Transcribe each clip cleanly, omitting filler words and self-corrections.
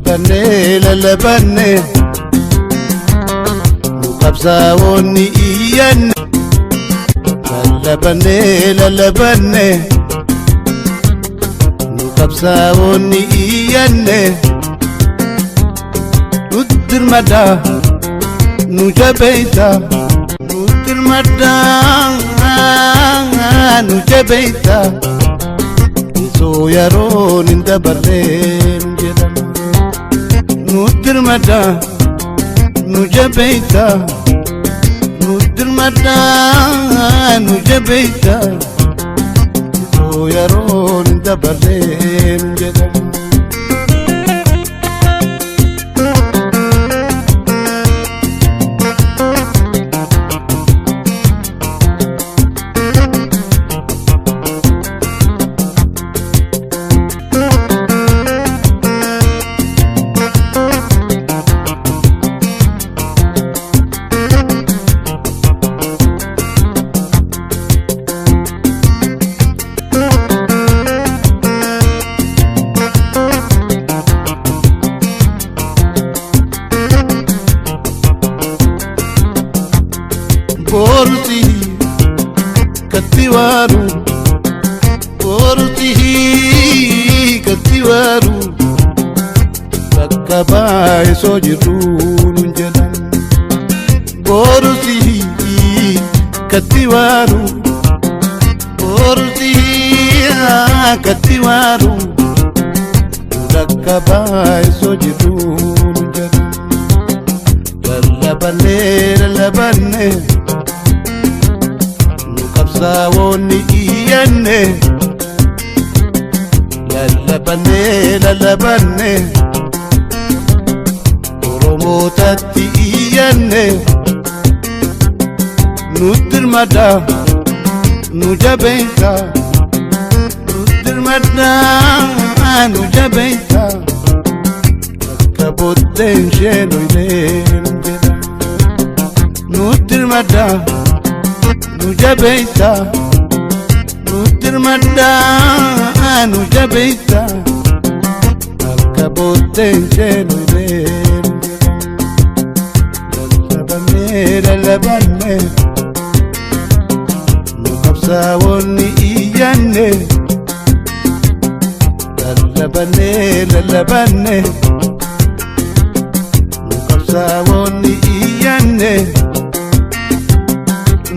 lalabanne qabsaa'onni iyyanne lalabanne qabsaa'onni iyyanne nudirmada nujabeita nudirmada nujabeita so yaron indabarren jedam nudirmada nujabeita nudirmada nujabeita so yaron indabarren jedam Porti katiwaru Porti katiwaru Takkabai sojiru nunjalan Porti katiwaru Porti katiwaru Takkabai sojiru nunjalan Lalabanne qabsaa'onni iyyanne lalabanne oromootatti iyyanne nudirmada nujabeita nudirmada nujabeita akka boddeen sheenoyleen jedha nudirmada nujabeita nudirmada nujabeita akka boddeen sheenoyleen lalabanne nu qabsaa'onni iyyanne lalabanne nu qabsaa'onni iyyanne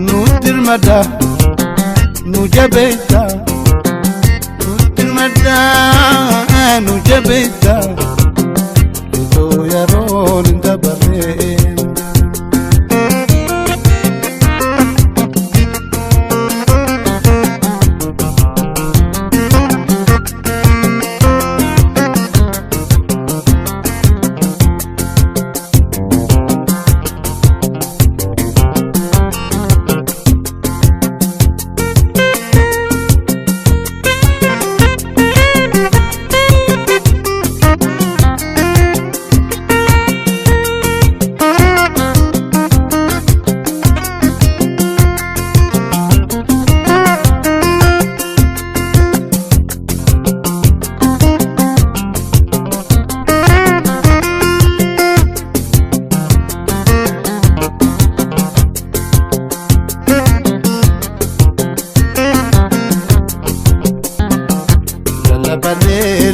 nudirmada nujabeita nudirmada nujabeita so yaron indabarren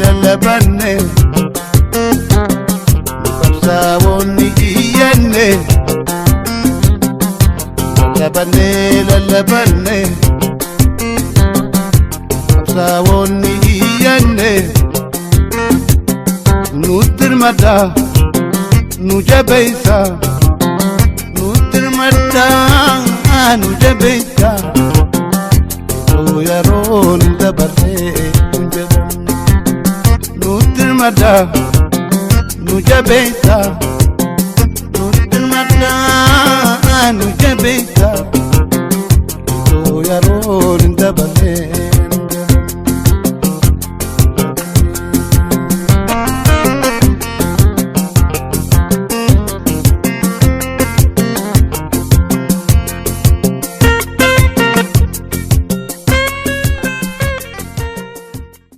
lalabanne qabsaa'onni iyyanne lalabanne qabsaa'onni iyyanne nudirmada nujabeita nudirmada nujabeita so yaron indabarren jedam nudirmada nujabeita nudirmada nujabeita so yaron